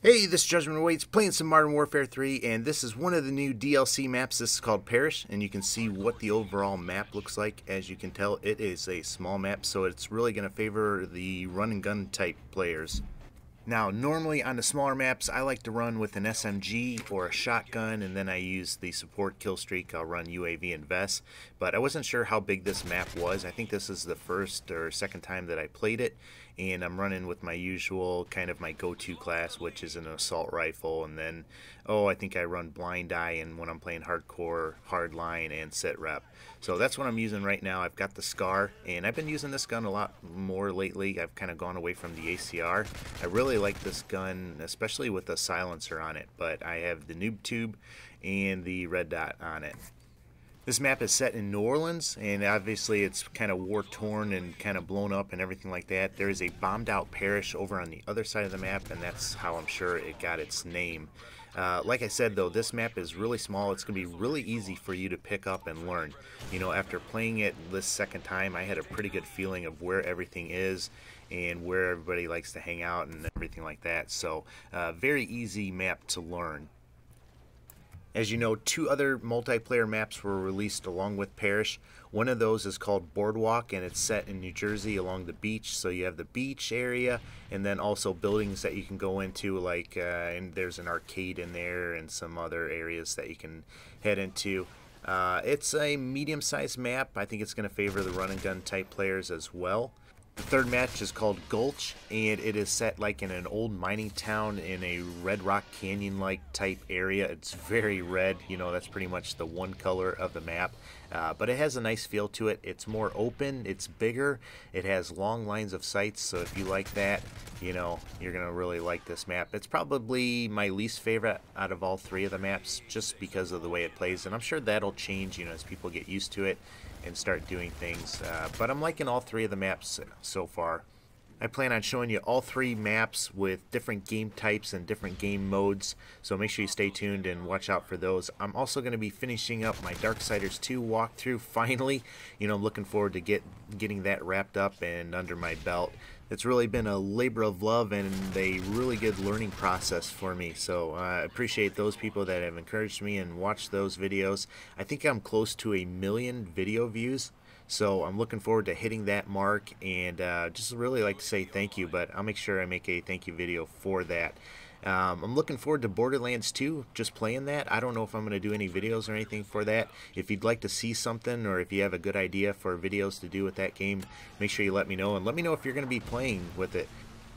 Hey, this is Judgment Awaits, playing some Modern Warfare 3, and this is one of the new DLC maps. This is called Parish, and you can see what the overall map looks like. As you can tell, it is a small map, so it's really going to favor the run and gun type players. Now, normally on the smaller maps, I like to run with an SMG or a shotgun, and then I use the support kill streak. I'll run UAV and Vest, but I wasn't sure how big this map was. I think this is the first or second time that I played it, and I'm running with my usual, kind of my go-to class, which is an assault rifle, and then, I think I run blind eye and when I'm playing hardcore, hardline, and sit rep. So that's what I'm using right now. I've got the Scar, and I've been using this gun a lot more lately. I've kind of gone away from the ACR. I really like this gun, especially with a silencer on it, but I have the noob tube and the red dot on it. This map is set in New Orleans, and obviously it's kind of war-torn and kind of blown up and everything like that. There is a bombed-out parish over on the other side of the map, and that's how I'm sure it got its name. Like I said, though, this map is really small. It's going to be really easy for you to pick up and learn. You know, after playing it this second time, I had a pretty good feeling of where everything is and where everybody likes to hang out and everything like that. So, very easy map to learn. As you know, two other multiplayer maps were released along with Parish. One of those is called Boardwalk, and it's set in New Jersey along the beach. So you have the beach area, and then also buildings that you can go into, like, and there's an arcade in there and some other areas that you can head into. It's a medium-sized map. I think it's going to favor the run and gun type players as well. The third match is called Gulch, and it is set like in an old mining town in a Red Rock Canyon-like type area. It's very red, you know, that's pretty much the one color of the map. But it has a nice feel to it. It's more open, it's bigger, it has long lines of sights, so if you like that, you know, you're going to really like this map. It's probably my least favorite out of all three of the maps, just because of the way it plays, and I'm sure that'll change, you know, as people get used to it and start doing things, but I'm liking all three of the maps so far. I plan on showing you all three maps with different game types and different game modes, so make sure you stay tuned and watch out for those. I'm also going to be finishing up my Darksiders 2 walkthrough finally. You know, I'm looking forward to getting that wrapped up and under my belt. It's really been a labor of love and a really good learning process for me, so I appreciate those people that have encouraged me and watched those videos. I think I'm close to 1 million video views. So I'm looking forward to hitting that mark, and just really like to say thank you, but I'll make sure I make a thank you video for that. I'm looking forward to Borderlands 2, just playing that. I don't know if I'm going to do any videos or anything for that. If you'd like to see something, or if you have a good idea for videos to do with that game, make sure you let me know, and let me know if you're going to be playing with it.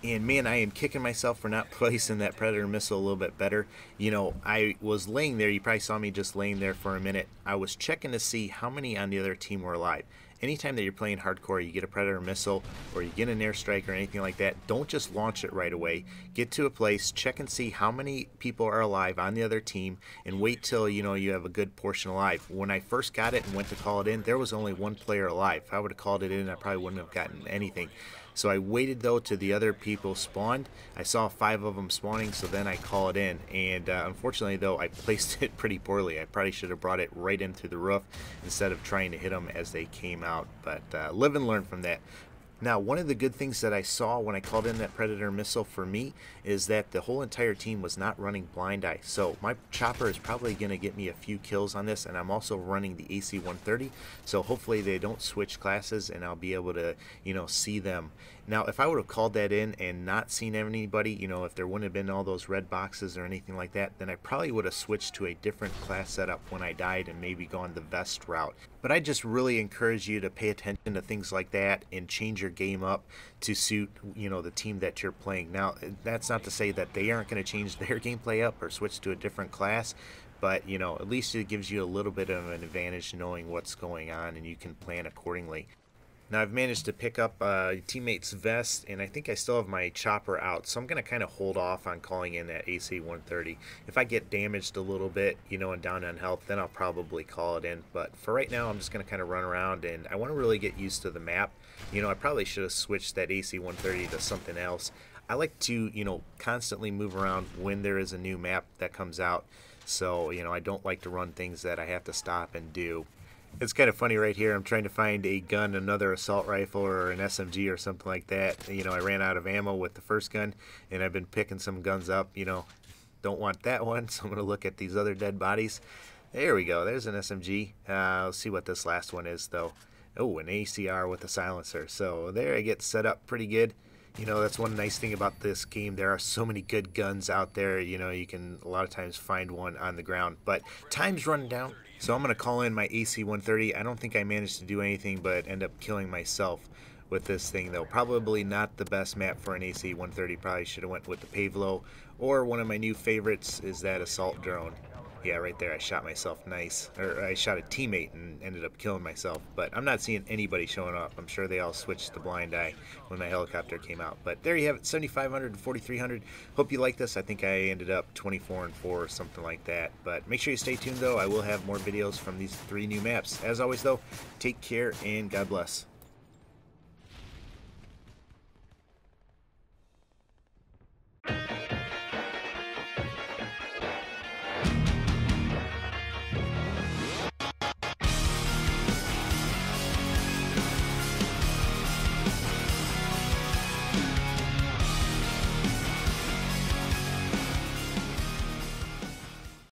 And man, I am kicking myself for not placing that Predator missile a little bit better. You know, I was laying there, you probably saw me just laying there for a minute. I was checking to see how many on the other team were alive. Anytime that you're playing hardcore, you get a Predator missile or you get an airstrike or anything like that, don't just launch it right away. Get to a place, check and see how many people are alive on the other team, and wait till, you know, you have a good portion alive. When I first got it and went to call it in, there was only one player alive. If I would have called it in, I probably wouldn't have gotten anything. So I waited, though, till the other people spawned. I saw 5 of them spawning, so then I call it in. And unfortunately, though, I placed it pretty poorly. I probably should have brought it right in through the roof instead of trying to hit them as they came out. But live and learn from that. Now, one of the good things that I saw when I called in that Predator missile for me is that the whole entire team was not running blind eye. So my chopper is probably going to get me a few kills on this, and I'm also running the AC-130. So hopefully they don't switch classes, and I'll be able to, you know, see them. Now, if I would have called that in and not seen anybody, you know, if there wouldn't have been all those red boxes or anything like that, then I probably would have switched to a different class setup when I died and maybe gone the Vest route. But I just really encourage you to pay attention to things like that and change your game up to suit, you know, the team that you're playing. Now, that's not to say that they aren't going to change their gameplay up or switch to a different class, but, you know, at least it gives you a little bit of an advantage knowing what's going on, and you can plan accordingly. Now, I've managed to pick up a teammate's Vest, and I think I still have my chopper out, so I'm going to kind of hold off on calling in that AC-130. If I get damaged a little bit, you know, and down on health, then I'll probably call it in. But for right now, I'm just going to kind of run around, and I want to really get used to the map. You know, I probably should have switched that AC-130 to something else. I like to, you know, constantly move around when there is a new map that comes out. So, you know, I don't like to run things that I have to stop and do. It's kind of funny right here. I'm trying to find a gun, another assault rifle or an SMG or something like that. You know, I ran out of ammo with the first gun, and I've been picking some guns up. You know, don't want that one, so I'm going to look at these other dead bodies. There we go. There's an SMG. Let's see what this last one is, though. Oh, an ACR with a silencer. So there I get set up pretty good. You know, that's one nice thing about this game. There are so many good guns out there. You know, you can a lot of times find one on the ground. But time's running down, so I'm going to call in my AC-130. I don't think I managed to do anything but end up killing myself with this thing, though. Probably not the best map for an AC-130. Probably should have went with the Pavlo. Or one of my new favorites is that assault drone. Yeah, right there I shot myself nice. Or I shot a teammate and ended up killing myself. But I'm not seeing anybody showing up. I'm sure they all switched the blind eye when my helicopter came out. But there you have it, 7,500 to 4,300. Hope you like this. I think I ended up 24-4 or something like that. But make sure you stay tuned, though. I will have more videos from these 3 new maps. As always, though, take care and God bless.